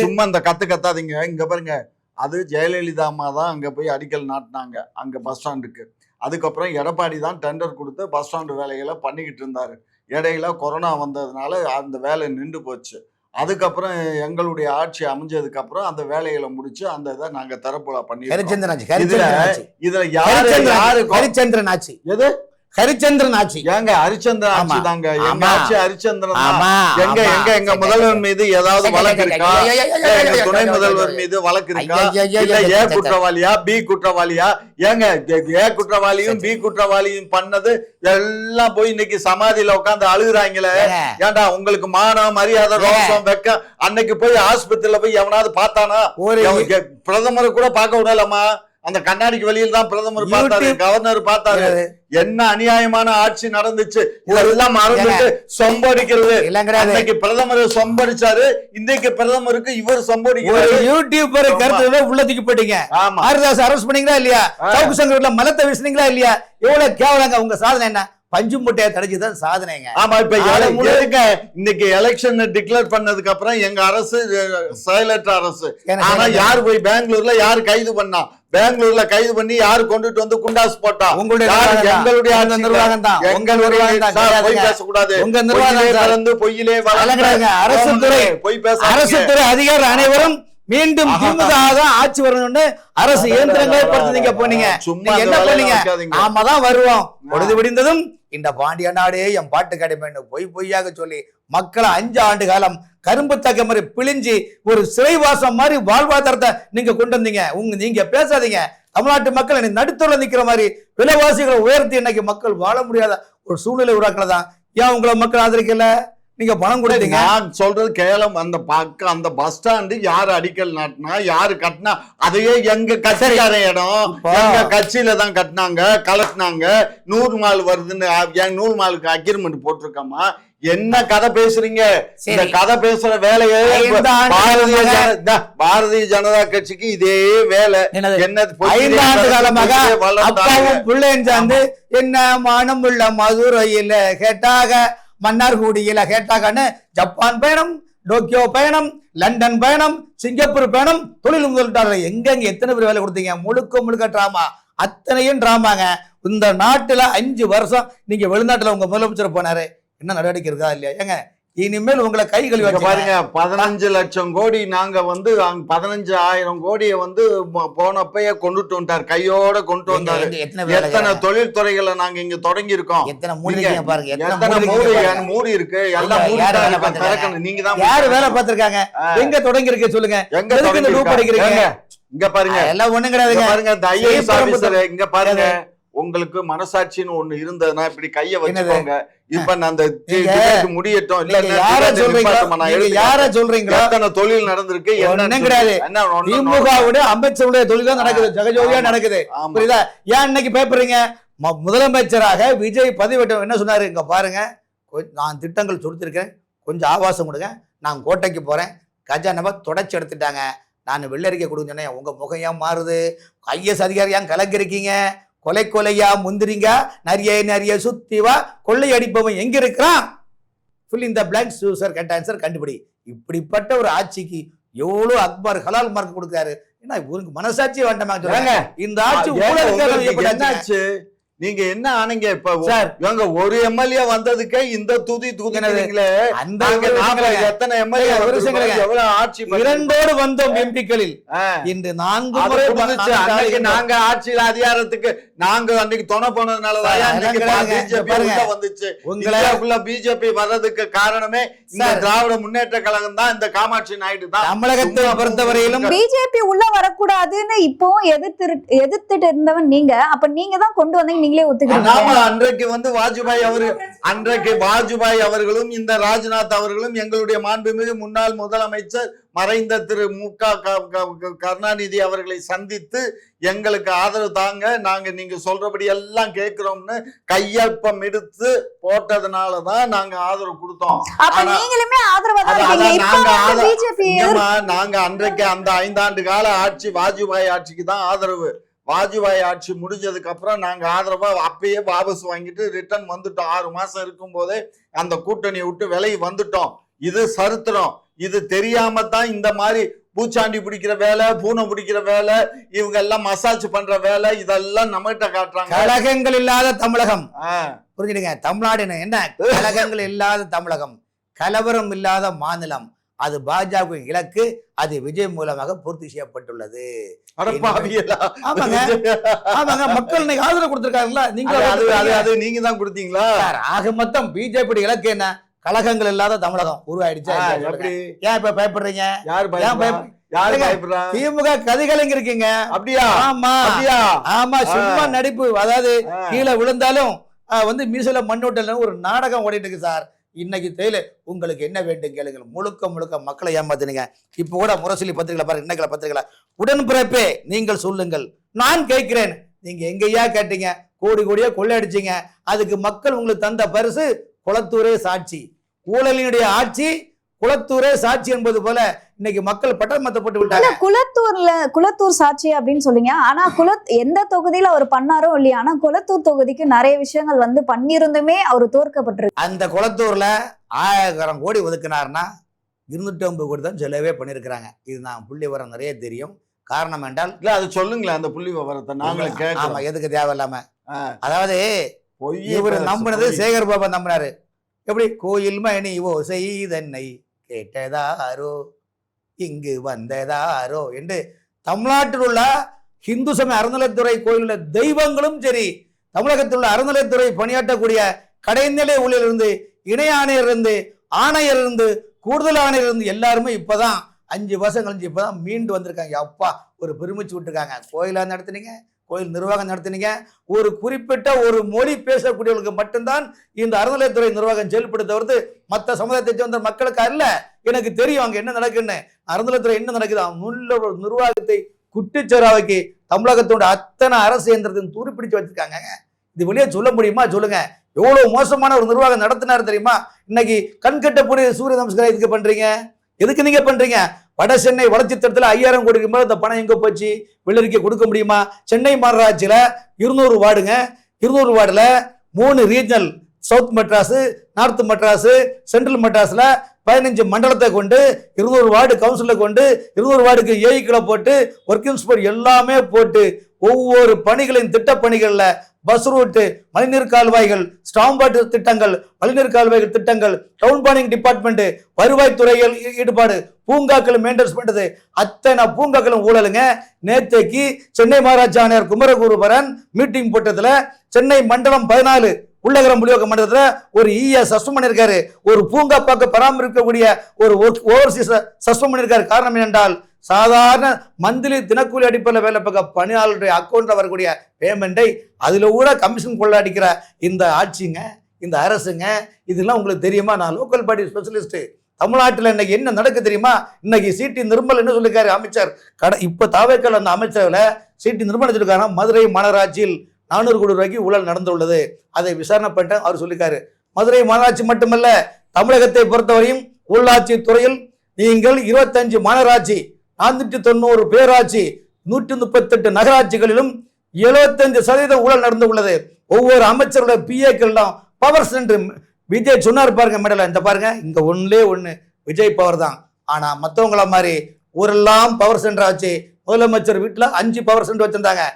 சும்மா அந்த கத்தாதீங்க. இங்க பாருங்க, அது ஜெயலலிதா அம்மா தான் அங்க போய் அடிக்கல் நாட்டினாங்க அங்க பஸ் ஸ்டாண்டுக்கு. அதுக்கப்புறம் எடப்பாடி தான் டெண்டர் கொடுத்து பஸ் ஸ்டாண்டு வேலைகளை பண்ணிக்கிட்டு இருந்தாரு. இடையில கொரோனா வந்ததுனால அந்த வேலை நின்று போச்சு. அதுக்கப்புறம் எங்களுடைய ஆட்சி அமைஞ்சதுக்கு அப்புறம் அந்த வேலைகளை முடிச்சு அந்த இதை நாங்க தரப்புல பண்ணி இதுல யாரு ஹரிச்சந்திரன் ஆட்சி எது? ஹரிச்சந்திரன் ஆட்சி. ஏங்க ஹரிச்சந்திரன் ஆட்சி தாங்க. எங்க ஆட்சி ஹரிச்சந்திரன். எங்க முதல்வர் மீது ஏதாவது வழக்கு இருக்கா? துணை முதல்வர் மீது வழக்கு இருக்கா? ஏ குற்றவாளியா பி குற்றவாளியா? ஏங்க ஏ குற்றவாளியும் பி குற்றவாளியும் பண்ணது எல்லாம் போய் இன்னைக்கு சமாதியில உட்காந்து அழுகுறாங்களே. ஏன்டா உங்களுக்கு மானம் மரியாதை ரோஷம் வெக்கம்? அன்னைக்கு போய் ஆஸ்பத்திரியில போய் எவனாவது பார்த்தானா? பிரதமரை கூட பார்க்க விடலாமா? அந்த கண்ணாடிக்கு வெளியில் தான் பிரதமர் பார்த்தாரு, கவர்னர் பார்த்தாரு. என்ன அநியாயமான ஆட்சி நடந்துச்சு. இதெல்லாம் மறந்துட்டு சொம்படிக்கிறது. இன்னைக்கு பிரதமர் சொம்படிச்சாரு, இன்னைக்கு பிரதமருக்கு இவர் சொம்படிக்கிறாரு. யூடியூபர் கருத்து உள்ளதுக்கு போயிட்டீங்க. ஆர்தாஸ் அரெஸ்ட் பண்ணீங்களா இல்லையா? சவுக்கு சங்கர்ல மலத்தை வீசினீங்களா இல்லையா? எவ்வளவு கேவலங்க. உங்க சாதனை என்ன? பஞ்சு முட்டையை தடைச்சுதான் சாதனைங்க. ஆமா, இப்ப இன்னைக்கு எலெக்ஷன் டிக்ளேர் பண்ணதுக்கு அப்புறம் எங்க அரசு செயலற்ற அரசு. ஆனா யாரு போய் பெங்களூர்ல யாரு கைது பண்ணா? பெங்களூர்ல கைது பண்ணி யாரு கொண்டுட்டு வந்து குண்டாஸ் போட்டா? எங்களுடைய நிர்வாகம் தான். பேசக்கூடாது. உங்க நிர்வாகம் பொய்யிலே அரசு துறை அதிகாரி அனைவரும் மீண்டும் திமுக ஆட்சி வரணும்னு அரசு இயந்திரங்களை படுத்துறீங்க. போனீங்க என்ன பண்ணீங்க? நாம தான் வருவோம். பொழுது விடிந்ததும் இந்த பாண்டிய நாடே என் பாட்டு கிடைப்பேன்னு பொய்யாக சொல்லி மக்களை 5 ஆண்டு காலம் கரும்பு தக்க மாதிரி பிழிஞ்சி ஒரு சிறைவாசம் மாதிரி வாழ்வாதாரத்தை நீங்க கொண்டு வந்தீங்க. நீங்க பேசாதீங்க. தமிழ்நாட்டு மக்கள் நடுத்தூர்ல நிக்கிற மாதிரி விலைவாசிகளை உயர்த்தி இன்னைக்கு மக்கள் வாழ முடியாத ஒரு சூழ்நிலை உருவாக்குறதா? ஏன் உங்களை மக்கள் ஆதரிக்கல? நீங்க பணம் கொடுத்தீங்க. நான் சொல்றது கேளம். அந்த பஸ் ஸ்டாண்டு யாரு அடிக்கல் நாட்டினா, யாரு கட்டினா? அதையே எங்க கட்சிக்கார இடம், எங்க கட்சியில தான் கட்டினாங்க, கலட்டினாங்க. 100 நாள் வருதுன்னு 100 நாளுக்கு அக்ரிமெண்ட் போட்டிருக்கோமா? என்ன கதை பேசுறீங்க? இந்த கதை பேசுற வேலையே பாரதிய ஜனதா கட்சிக்கு இதே வேலை. என்ன 5 ஆண்டு காலமாக அப்பாவும் பிள்ளையும் சேர்ந்து என்ன மானம் உள்ள மதுரையில கேட்டாக, மன்னார்குடியில கேட்டாங்கன்னு ஜப்பான் பயணம், டோக்கியோ பயணம், லண்டன் பயணம், சிங்கப்பூர் பயணம், தொழில் முதலீட்டாளர் எங்க எத்தனை பேர் வேலை கொடுத்தீங்க? முழுக்க டிராமா. அத்தனையும் டிராமாங்க. இந்த நாட்டுல 5 வருஷம் நீங்க வெளிநாட்டுல உங்க முதலமைச்சர் போனாரு. என்ன நடவடிக்கை இருக்கா இல்லையா? ஏங்க இனிமேல் உங்களை கை கழுவி பாருங்க 15 லட்சம் கோடி நாங்க வந்து 15,000 கோடியை வந்து போனப்பயே கொண்டுட்டு வந்தார், கையோட கொண்டு வந்தாரு. எத்தனை தொழில் துறைகளை நாங்க இங்க தொடங்கி இருக்கோம், எத்தனை பாருங்க, எத்தனை மூடி இருக்கு, எல்லாம் நீங்க தான் யாரு வேலை பார்த்திருக்காங்க, எங்க தொடங்கி இருக்கு சொல்லுங்க, எங்க படிக்கிறீங்க, இங்க பாருங்க எல்லாம் ஒண்ணும் கிடையாதுங்க. பாருங்க இந்த ஐஏஎஸ் ஆபீசர் இங்க பாருங்க, உங்களுக்கு மனசாட்சின்னு ஒண்ணு இருந்ததுன்னா இப்படி கைய வச்சுக்கோங்க. இப்ப நான் அந்த முடியட்டும் இல்ல யார சொல்றீங்களா, தொழில் நடந்திருக்கு என்ன கிடையாது. திமுகவுடைய அமைச்சருடைய தொழில் தான் நடக்குது, ஜெகஜோதியா நடக்குது, புரியுதா? ஏன் இன்னைக்கு பேப்பறீங்க? முதலமைச்சராக விஜய் பதிவிட்டம் என்ன சொன்னாரு, இங்க பாருங்க நான் திட்டங்கள் கொடுத்திருக்கேன், கொஞ்சம் ஆபாசம் கொடுங்க, நான் கோட்டைக்கு போறேன், கஜானாவை தொடச்சி எடுத்துட்டாங்க, நான் வெள்ளரிக்கை கொடுக்க சொன்னேன், உங்க முகம் ஏன் மாறுது, ஐஎஸ் அதிகாரி ஏன் கலங்கிருக்கீங்க, கொலையா முந்திரிங்க, நிறைய சுத்திவா கொள்ளை அடிப்பவன் எங்க இருக்கிறான், fill in the blanks, choose the correct answer கண்டுபிடி. இப்படிப்பட்ட ஒரு ஆட்சிக்கு எவ்வளவு அக்பர் ஹலால் மார்க் கொடுக்காரு. ஏன்னா இவருக்கு மனசாட்சி வேண்டாமா சொல்றாங்க, இந்த ஆட்சி என்னாச்சு, நீங்க என்ன ஆனீங்க இப்ப சார்? இவங்க ஒரு எம்எல்ஏ வந்ததுக்கே இந்த தூதினீங்களே, அந்த எத்தனை எம்எல்ஏ ஆட்சி இரண்டோடு வந்தோம் எம்பிக்களில், இன்று 4 முறை அன்னைக்கு நாங்க ஆட்சியில் அதிகாரத்துக்கு நாங்க அன்னைக்கு துணை போனதுனாலதான் வந்துச்சு. உங்களுக்குள்ள பிஜேபி வர்றதுக்கு காரணமே இந்த திராவிட முன்னேற்ற கழகம் தான், இந்த காமாட்சி நாயுடு தான். தமிழகத்தை பொறுத்தவரையிலும் பிஜேபி உள்ள வரக்கூடாதுன்னு இப்போ எதிர்த்துட்டு இருந்தவன் நீங்க, அப்ப நீங்க தான் கொண்டு வந்தீங்க, நீங்களே ஒத்துக்கிறீங்க. அன்றைக்கு வந்து வாஜ்பாய் அவர்களும் இந்த ராஜ்நாத் அவர்களும் எங்களுடைய மாண்புமிகு முன்னாள் முதலமைச்சர் மறைந்த திரு மு.க. கருணாநிதி அவர்களை சந்தித்து எங்களுக்கு ஆதரவு தாங்க, நாங்க நீங்க சொல்றபடி எல்லாம் கேட்கிறோம்னு கையொப்பம் எடுத்து போட்டதுனாலதான் நாங்க ஆதரவு கொடுத்தோம். நாங்க அன்றைக்கு அந்த 5 ஆண்டு கால ஆட்சி வாஜ்பாய் ஆட்சிக்கு தான் ஆதரவு. வாஜ்பாய் ஆட்சி முடிஞ்சதுக்கு அப்புறம் நாங்க ஆதரவா அப்பயே வாபஸ் வாங்கிட்டு ரிட்டர்ன் வந்துட்டோம். 6 மாசம் இருக்கும் போதே அந்த கூட்டணியை விட்டு விலகி வந்துட்டோம். இது சரித்திரம். இது தெரியாம தான் இந்த மாதிரி பூச்சாண்டி பிடிக்கிற வேலை, பூனை பிடிக்கிற வேலை, இவங்க எல்லாம் மசாஜ் பண்ற வேலை, இதெல்லாம் நம்மகிட்ட காட்டுறாங்க. கழகங்கள் இல்லாத தமிழகம், புரிஞ்சுடுங்க. தமிழ்நாடு என்ன கழகங்கள் இல்லாத தமிழகம், கலவரம் இல்லாத மாநிலம், அது பாஜக இலக்கு, அது விஜய் மூலமாக பூர்த்தி செய்யப்பட்டுள்ளது. மக்கள் இன்னைக்கு ஆதரவு கொடுத்திருக்காங்களா, நீங்க தான் கொடுத்தீங்களா? ஆக மொத்தம் பிஜேபி இலக்கு என்ன, கழகங்கள் இல்லாத தமிழகம் உருவாயிடுச்சா? ஏன் இப்ப பயப்படுறீங்க? திமுக கதிகலங்க இருக்கீங்க. அப்படியா? ஆமா, சும்மா நடிப்பு. அதாவது கீழே விழுந்தாலும் வந்து மீசல மண்ணோட்டல் ஒரு நாடகம் ஓடிட்டு இருக்கு சார். இன்னைக்கு தேயில உங்களுக்கு என்ன வேண்டும் கேளுங்க. முழுக்க மக்களை ஏமாத்துனீங்க. இப்ப கூட முரசொலி பத்திரிகை பாருங்க, இன்னைக்கு பத்திரிகை உடன்பிறப்பே நீங்கள் சொல்லுங்கள், நான் கேட்கிறேன். நீங்க எங்கேயா கேட்டீங்க, கோடியா கொள்ளையடிச்சீங்க. அதுக்கு மக்கள் உங்களுக்கு தந்த பரிசு குளத்தூரே சாட்சி. ஊழலினுடைய ஆட்சி குளத்தூரே சாட்சி என்பது போல இன்னைக்கு மக்கள் பட்டமத்தை போட்டு விட்டாங்க. குளத்தூர் சாட்சி அப்படின்னு சொல்லுங்க. ஆனா எந்த தொகுதியில அவர் பண்ணாரோ இல்லையா, ஆனா குளத்தூர் தொகுதிக்கு நிறைய விஷயங்கள் வந்து பண்ணிருந்துமே அவர் தோற்கப்பட்டிருக்கு. அந்த குளத்தூர்ல 1000 கோடி ஒதுக்கினார்னா 250 கோடி தான் செலவே பண்ணிருக்கிறாங்க. இது நான் புள்ளி விவரம் நிறைய தெரியும். காரணம் என்றால் இல்ல அது சொல்லுங்களேன், அந்த புள்ளி விவரத்தை நாங்களும் கேட்கலாம். ஆமா, எதுக்கு தேவையில்லாம. அதாவது இவர் நம்பினது சேகர் பாபா நம்பினாரு. எப்படி கோயில் மணி ஓசை தன்னை கேட்டதாரோ இங்கு வந்ததாரோ என்று தமிழ்நாட்டில் உள்ள இந்து சமய அறநிலைத்துறை கோயிலுள்ள தெய்வங்களும் சரி, தமிழகத்தில் உள்ள அறநிலைத்துறை பணியாற்றக்கூடிய கடைநிலை ஊழியரிலிருந்து, இணை ஆணையரிலிருந்து, ஆணையரிலிருந்து, கூடுதல் ஆணையரிலிருந்து எல்லாருமே இப்பதான் 5 வருஷம் கழிஞ்சு இப்பதான் மீண்டு வந்திருக்காங்க. அப்பா ஒரு பெருமிச்சு விட்டுருக்காங்க. கோயிலா நடத்துனீங்க, கோயில் நிர்வாகம் நடத்தினீங்க. ஒரு குறிப்பிட்ட ஒரு மொழி பேசக்கூடியவர்களுக்கு மட்டும்தான் இந்த அறநிலையத்துறை நிர்வாகம் செயல்படுத்துவது. மற்ற சமுதாயத்தை சேர்ந்த மக்களுக்கு அல்ல. எனக்கு தெரியும் அங்க என்ன நடக்குன்னு. அறநிலையத்துறை என்ன நடக்குது, அவங்க நிர்வாகத்தை குட்டிச்சோராவைக்கு தமிழகத்தோட அத்தனை அரசு இயந்திரத்தையும் தூரிப்பிடிச்சு வச்சிருக்காங்க. இது வெளியே சொல்ல முடியுமா? சொல்லுங்க. எவ்வளவு மோசமான ஒரு நிர்வாகம் நடத்தினார் தெரியுமா? இன்னைக்கு கண்கட்டக்கூடிய சூரிய நமஸ்காரம் எதுக்கு பண்றீங்க? எதுக்கு நீங்க பண்றீங்க? வட சென்னை வளர்ச்சி திட்டத்தில் 5000 கோடிக்கு மேல இந்த பணம் எங்க போச்சு? வெள்ளரிக்கை கொடுக்க முடியுமா? சென்னை மாநகராட்சியில 200 வார்டுங்க. 200 வார்டுல 3 regional, south Madras, north Madras, central மெட்ராஸ்ல 15 மண்டலத்தை கொண்டு 200 வார்டு கவுன்சில கொண்டு 200 வார்டுக்கு ஏஇக்களை போட்டு ஒர்க் இன்ஸ்பெக்டர் எல்லாமே போட்டு ஒவ்வொரு பணிகளின் திட்ட பணிகள்ல பஸ் ரூட்டு, மழைநீர் கால்வாய்கள், ஸ்டாம் வாட்டர் திட்டங்கள், மழைநீர் கால்வாய்கள் திட்டங்கள், டவுன் பிளானிங் டிபார்ட்மெண்ட், வருவாய்த்துறையில் ஈடுபாடு, பூங்காக்கள் மெயின்டெனன்ஸ் பண்றது, அத்தனை பூங்காக்களும் ஊழலுங்க. நேற்றைக்கு சென்னை மாநகராட்சி ஆணையர் குமரகுருபரன் மீட்டிங் போட்டதுல சென்னை மண்டலம் 14 உள்ளகரம் புலியோக மண்டலத்துல ஒரு சஸ்பெண்ட் பண்ணிருக்காரு. ஒரு பூங்கா பார்க்க பராமரிக்கக்கூடிய ஒரு ஓவர்சீஸ் சஸ்பெண்ட் பண்ணிருக்காரு. காரணம் என்னென்றால், சாதாரண மந்த்லி தினக்கூலி அடிப்படையில் வேலை பார்க்க பணியாளருடைய அக்கௌண்ட்ல வரக்கூடிய பேமெண்டை அதுல கூட கமிஷன் கொள்ள இந்த ஆட்சிங்க, இந்த அரசுங்க. இதெல்லாம் உங்களுக்கு தெரியுமா? நான் லோக்கல் பாடி ஸ்பெஷலிஸ்ட். தமிழ்நாட்டில் இன்னைக்கு என்ன நடக்கு தெரியுமா? இன்னைக்கு சிடி நிர்மல் என்ன சொல்லிருக்காரு அமைச்சர்? இப்ப தாவேக்கல் அந்த அமைச்சர்ல சிடி நிர்மல் சொல்லிருக்காரு, மதுரை மாநகராட்சியில் 400 கோடி ரூபாய்க்கு ஊழல் நடந்துள்ளது, அதை விசாரணை பண்ணிட்டேன் அவர் சொல்லியிருக்காரு. மதுரை மாநகராட்சி மட்டுமல்ல, தமிழகத்தை பொறுத்தவரையும் உள்ளாட்சி துறையில் நீங்கள் 25 மாநகராட்சி, 490 பேராட்சி, 138 நகராட்சிகளிலும் 75% ஊழல் நடந்து உள்ளது. ஒவ்வொரு அமைச்சருடைய பிஏக்கெல்லாம் பவர் சென்டர். விஜய் சொன்னார் பாருங்க மேடல, இந்த பாருங்க இங்க ஒன்னே ஒண்ணு விஜய் பவர் தான். ஆனா மற்றவங்கள மாதிரி ஊரெல்லாம் பவர் சென்டர் ஆச்சு. முதலமைச்சர் வீட்டுல 5 பவர் சென்டர் வச்சிருந்தாங்க.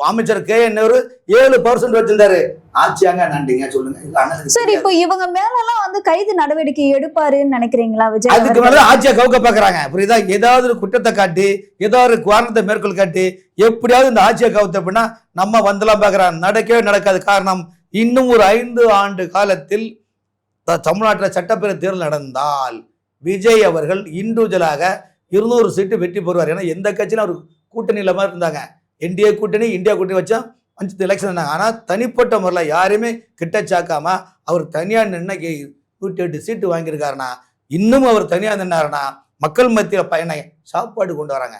அமைச்சர் KN நேரு 7% வச்சிருந்தாரு. ஆட்சியாங்க நன்றிங்க சொல்லுங்க. சரி, இப்போ இவங்க மேலெல்லாம் வந்து கைது நடவடிக்கை எடுப்பாருன்னு நினைக்கிறீங்களா விஜய்? அதுக்கு மேல ஆட்சியை கவுக்க பாக்குறாங்க. புரியுதா? ஏதாவது குற்றத்தை காட்டி, ஏதாவது காரணத்தை மேற்கொள் காட்டி எப்படியாவது இந்த ஆட்சியை கவுத்த அப்படின்னா நம்ம வந்துலாம் பாக்குறாங்க. நடக்கவே நடக்காது. காரணம், இன்னும் ஒரு 5 ஆண்டு காலத்தில் தமிழ்நாட்டில் சட்டப்பேரவை தேர்தல் நடந்தால் விஜய் அவர்கள் இண்டிவிஜுவலாக 200 சீட்டு வெற்றி பெறுவார். ஏன்னா எந்த கட்சியிலும் அவர் கூட்டணி இல்லாம இருந்தாங்க. என்டிஏ கூட்டணி, இந்தியா கூட்டணி வச்சா 5 எலெக்ஷன் இருந்தாங்க. ஆனால் தனிப்பட்ட முறையில் யாருமே கிட்டச்சாக்காம அவர் தனியாக நின்று 108 சீட்டு வாங்கியிருக்காருன்னா, இன்னும் அவர் தனியாக நின்னாருன்னா மக்கள் மத்தியில் பயனை சாப்பாடு கொண்டு வராங்க.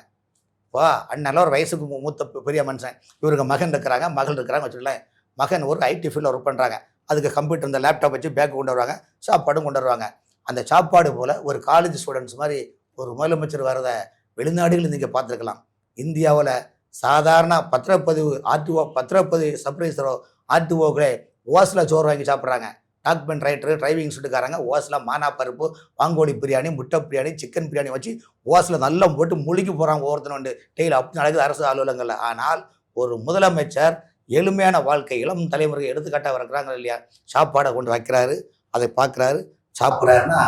வா அண்ணெல்லாம் ஒரு வயசுக்கு மூத்த பெரிய மனுஷன், இவருக்கு மகன் இருக்கிறாங்க, மகள் இருக்கிறாங்க வச்சுக்கலாம். மகன் ஒரு ஐடி ஃபீல்டில் ஒர்க் பண்ணுறாங்க. அதுக்கு கம்ப்யூட்டர், இந்த லேப்டாப் வச்சு பேக் கொண்டு வருவாங்க, சாப்பாடும் கொண்டு வருவாங்க. அந்த சாப்பாடு போல் ஒரு காலேஜ் ஸ்டூடெண்ட்ஸ் மாதிரி ஒரு முதலமைச்சர் வரதை வெளிநாடுகளில் நீங்கள் பார்த்துருக்கலாம். இந்தியாவில் சாதாரண பத்திரப்பதிவு ஆர்டிஓ, பத்திரப்பதிவு சப்ரைசரோ ஆர்டிஓக்களே ஓஸில் சோறு வாங்கி சாப்பிட்றாங்க. டாக்குமெண்ட் ரைட்டரு, டிரைவிங் சுட்டுக்காரங்க ஓஸில் மானா பருப்பு, வாங்கோடி பிரியாணி, முட்டை பிரியாணி, சிக்கன் பிரியாணி வச்சு ஓஸில் நல்லா போட்டு முழுகி போகிறாங்க ஒவ்வொருத்தரும் உண்டு. டெய்லி அப்படி நடக்குது அரசு அலுவலகங்களில். ஆனால் ஒரு முதலமைச்சர் எளிமையான வாழ்க்கை, இளம் தலைமுறைக்கு எடுத்துக்காட்டாக இருக்கிறாங்க இல்லையா? சாப்பாடை கொண்டு வைக்கிறாரு, அதை பார்க்குறாரு, சாப்பிட்றாருன்னா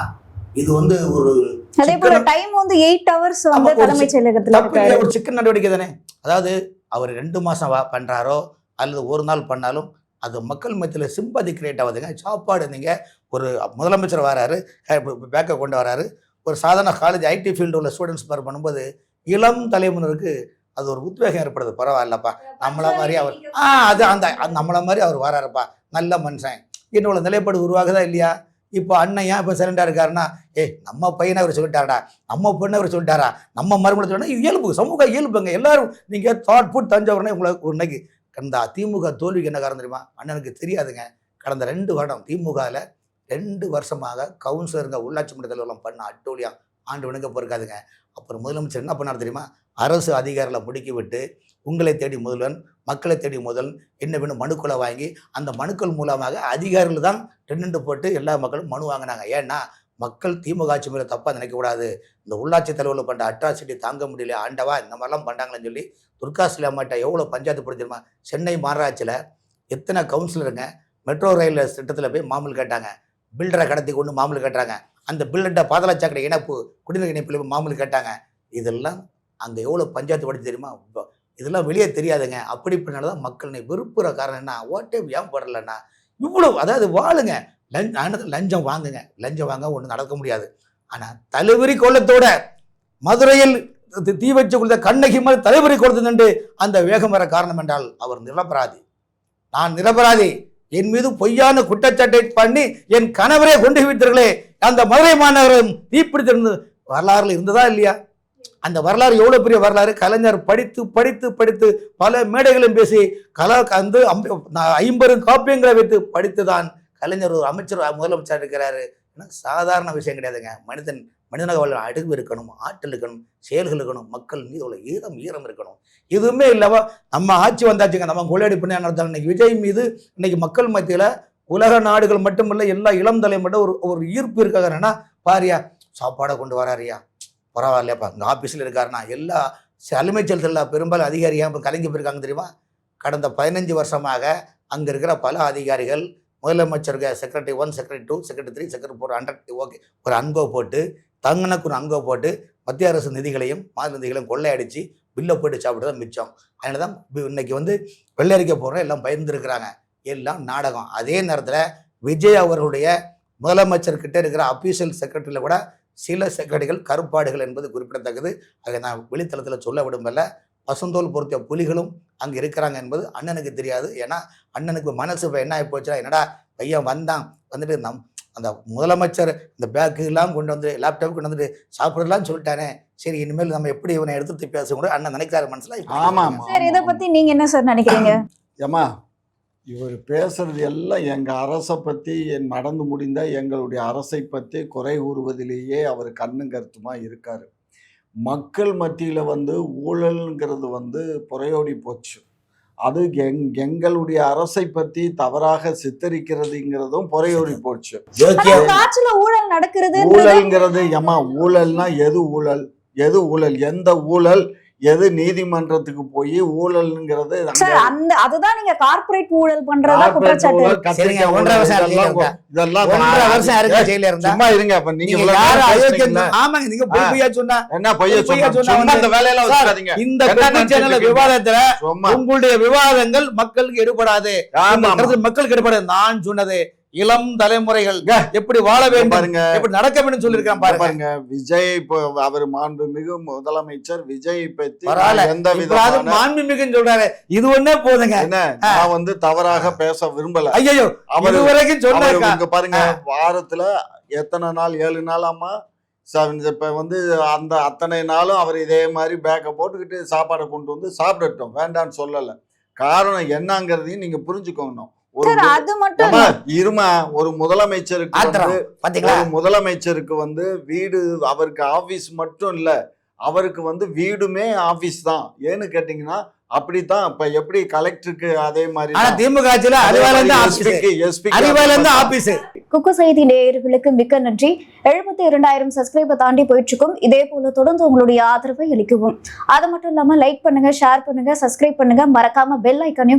இது வந்து ஒரு அதே போல டைம் வந்து 8 hours வந்து தலைமைச் செயலகத்துல இருக்காரு. ஒரு சிக்கன் நடவடிக்கை தானே. அதாவது அவர் 2 மாசம் பண்றாரோ அல்லது ஒரு நாள் பண்ணாலும் அது மக்கள் மத்தியில் சிம்பதி கிரியேட் ஆகுதுங்க. சாப்பாடு நீங்கள் ஒரு முதலமைச்சர் வராரு, பேக்கை கொண்டு வராரு, ஒரு சாதாரண காலேஜ் ஐடி ஃபீல்டு உள்ள ஸ்டூடெண்ட்ஸ் பார் பண்ணும்போது இளம் தலைமுறைக்கு அது ஒரு உத்வேகம் ஏற்படுது. பரவாயில்லப்பா, நம்மளை மாதிரி அவர் அது அந்த நம்மளை மாதிரி அவர் வராருப்பா, நல்ல மனுஷன் என்னோட நிலைப்பாடு உருவாகுதா இல்லையா? இப்போ அண்ணன் ஏன் இப்போ சைலண்டாக இருக்காருன்னா, நம்ம பையனை அவர் சொல்லிட்டாரா, நம்ம பொண்ணை அவர் சொல்லிட்டாரா, நம்ம மறுமணி சொல்லிட்டா இயல்பு, சமூக இயல்புங்க. எல்லாரும் நீங்கள் தாட் புட் தஞ்சாவூர்னா உங்களுக்கு இன்னைக்கு கடந்த திமுக தோல்விக்கு என்ன காரணம் தெரியுமா? அண்ணனுக்கு தெரியாதுங்க. கடந்த 2 வருடம் திமுகவில் 2 வருஷமாக கவுன்சிலருங்க உள்ளாட்சி மன்ற தலைவரெல்லாம் பண்ண அட்டூழியம் ஆண்டு வினுக்க போயிருக்காதுங்க. அப்புறம் முதலமைச்சர் என்ன பண்ணார் தெரியுமா? அரசு அதிகாரிகளை முடுக்கி விட்டு உங்களை தேடி முதல்வன், மக்களை தேடி முதல்வன் என்ன வேணும் மனுக்களை வாங்கி அந்த மனுக்கள் மூலமாக அதிகாரிகள் தான் டென்னெண்டு போட்டு எல்லா மக்களும் மனு வாங்கினாங்க. ஏன்னா மக்கள் திமுக ஆட்சி மேலே தப்பாக நினைக்கக்கூடாது, இந்த உள்ளாட்சி தலைவர்கள் பண்ணுற அட்ராசிட்டி தாங்க முடியல, ஆண்டவா இந்த மாதிரிலாம் பண்ணுறாங்களேன்னு சொல்லி துர்காசில் அம்மாட்ட எவ்வளோ பஞ்சாயத்து பிடிச்சிருமா. சென்னை மாநகராட்சியில் எத்தனை கவுன்சிலருங்க மெட்ரோ ரயில் திட்டத்தில் போய் மாமூல் கேட்டாங்க, பில்டரை கடத்தி கொண்டு மாமூல் கேட்டாங்க, அந்த பில்டர்கிட்ட பாதாளச்சாக்கடை இணைப்பு குடிநீர் இணைப்பில் மாமூல் கேட்டாங்க. இதெல்லாம் அங்கே எவ்வளோ பஞ்சாயத்து படிச்சு தெரியுமா? இதெல்லாம் வெளியே தெரியாதுங்க. அப்படி பண்ணால்தான் மக்கள் விருப்புற காரணம் என்ன, ஓட்டே ஏன் போடலன்னா இவ்வளோ, அதாவது வாழுங்க, லஞ்சம் வாங்குங்க, லஞ்சம் வாங்க ஒன்றும் நடக்க முடியாது. ஆனால் தலைவரி கோலத்தோட மதுரையில் தீ வச்சு கொடுத்த கண்ணகி மாதிரி தலைவரி கொடுத்தது அந்த வேகம் வர காரணம் என்றால் அவர் நிரபராதி, நான் நிரபராதி, என் மீது பொய்யான குற்றச்சாட்டை பண்ணி என் கணவரே கொண்டு வைத்தீர்களே, அந்த மதுரை மாநகரம் தீப்பிடித்திருந்து வரலாறுல இருந்ததா இல்லையா? அந்த வரலாறு எவ்வளோ பெரிய வரலாறு. கலைஞர் படித்து படித்து படித்து பல மேடைகளும் பேசி அந்த 50 காப்பியங்களை வைத்து படித்து தான் கலைஞர் ஒரு அமைச்சர் முதலமைச்சர் இருக்கிறாரு. ஏன்னா சாதாரண விஷயம் கிடையாதுங்க. மனிதனாக வாழ அடுவு இருக்கணும், ஆற்றல் இருக்கணும், செயல்கள் இருக்கணும், மக்கள் மீது உள்ள ஈரம் இருக்கணும். எதுவுமே இல்லவா நம்ம ஆட்சி வந்தாச்சுங்க, நம்ம கொள்ளையடி பண்ணி நடத்தாலும் இன்னைக்கு விஜய் மீது இன்னைக்கு மக்கள் மத்தியில் உலக நாடுகள் மட்டுமில்லை எல்லா இளம் தலைமுறை ஒரு ஈர்ப்பு இருக்காங்கன்னா பாரியா சாப்பாடை கொண்டு வராரியா, பரவாயில்லையாப்பா, இந்த ஆஃபீஸில் இருக்காருன்னா எல்லா தலைமைச் செயலத்தில் பெரும்பாலும் அதிகாரியாக இப்போ கலைஞர் போயிருக்காங்க தெரியுமா? கடந்த 15 வருஷமாக அங்கே இருக்கிற பல அதிகாரிகள் முதலமைச்சருக்கு secretary 1, secretary 2, secretary 3, secretary 4 100 okay ஒரு அன்கோ போட்டு தங்கனுக்கு ஒரு அங்கோ போட்டு மத்திய அரசு நிதிகளையும் மாநில நிதிகளையும் கொள்ளையடிச்சு பில்லை போட்டு சாப்பிட்டு தான் மிச்சம். அதனால தான் இன்னைக்கு வந்து வெள்ளரிக்கை போடுற எல்லாம் பயந்துருக்கிறாங்க. எல்லாம் நாடகம். அதே நேரத்தில் விஜய் அவர்களுடைய முதலமைச்சர்கிட்ட இருக்கிற அபிஷியல் செக்ரட்டரியில் கூட சில செக்ரட்டரிகள் கருப்பாடுகள் என்பது குறிப்பிடத்தக்கது. அதை நான் வெளித்தளத்தில் சொல்ல விடும்பல. பசுந்தோல் பொருத்திய புலிகளும் அங்கே இருக்கிறாங்க என்பது அண்ணனுக்கு தெரியாது. ஏன்னா அண்ணனுக்கு மனசு இப்போ என்ன ஆகி போச்சுன்னா, என்னடா பையன் வந்துட்டு அந்த முதலமைச்சர் இந்த பேக்கு எல்லாம் கொண்டு வந்து லேப்டாப் கொண்டு வந்துட்டு சாப்பிடலாம் சொல்லிட்டானே, சரி இனிமேல் நம்ம எப்படி இவனை எடுத்து பேச கூட அண்ணன் நினைக்கிறாரு மனசுல. ஆமாம் சார், இதை பத்தி நீங்க என்ன சார் நினைக்கிறீங்க? ஏமா இவர் பேசுறது எல்லாம் எங்கள் அரசை பற்றி நடந்து முடிந்த எங்களுடைய அரசை பற்றி குறை கூறுவதிலேயே அவர் கண்ணும் கருத்துமா இருக்கார். மக்கள் மத்தியில் வந்து ஊழல்ங்கிறது வந்து புறையோடி போச்சு. அது எங்களுடைய அரசை பற்றி தவறாக சித்தரிக்கிறதுங்கிறதும் புறையோடி போச்சு. காட்சியில ஊழல் நடக்கிறது. ஊழல்ங்கிறது ஏமா ஊழல்னா எது ஊழல், எது ஊழல், எந்த ஊழல், எது நீதிமன்றத்துக்கு போய் ஊழல்ங்கிறது அதுதான் நீங்க கார்ப்பரேட் ஊழல் பண்றதா குற்றச்சாட்டு. சும்மா இருங்க. அப்ப நீங்க என்ன பொய்யா சொன்னா அந்த வேலையெல்லாம் வச்சுக்காதீங்க. இந்த விவாதத்துல உங்களுடைய விவாதங்கள் மக்களுக்கு எடுபடாது. மக்களுக்கு எடுபடாது. நான் சொன்னது இளம் தலைமுறைகள் எப்படி வாழ வேண்டும் பாருங்க, எப்படி நடக்க வேண்டும் சொல்லிருக்கான் பாருங்க. விஜய் இப்போ அவர் மாண்புமிகு முதலமைச்சர் விஜய் பத்தி எந்த மாண்புமிகுன்னு சொல்றாரு, இது ஒண்ணே போதுங்க. என்ன நான் வந்து தவறாக பேச விரும்பல. ஐயோ அவர் வரைக்கும் சொன்னாங்க பாருங்க. வாரத்துல எத்தனை நாள், 7 நாளாமா இப்ப வந்து அந்த அத்தனை நாளும் அவர் இதே மாதிரி பேக்கை போட்டுக்கிட்டு சாப்பாடை கொண்டு வந்து சாப்பிடட்டும், வேண்டான்னு சொல்லல. காரணம் என்னங்கிறதையும் நீங்க புரிஞ்சுக்கணும். இருமா, ஒரு முதலமைச்சருக்கு வந்து வீடு, அவருக்கு ஆபீஸ் மட்டும் இல்ல, அவருக்கு வந்து வீடுமே ஆபீஸ் தான். ஏன்னு கேட்டீங்கன்னா அப்படித்தான். இப்ப எப்படி கலெக்டருக்கு அதே மாதிரி திமுக குக்கு செய்தி நேயர்களுக்கு மிக்க நன்றி. 72,000 சப்ஸ்கிரைபர் தாண்டி போயிட்டு இருக்கும். இதே போல தொடர்ந்து உங்களுடைய ஆதரவை அளிக்கவும். அது மட்டும் இல்லாம லைக் பண்ணுங்க, ஷேர் பண்ணுங்க, சப்ஸ்கிரைப் பண்ணுங்க, மறக்காம பெல் ஐக்கானையும் கிளிக்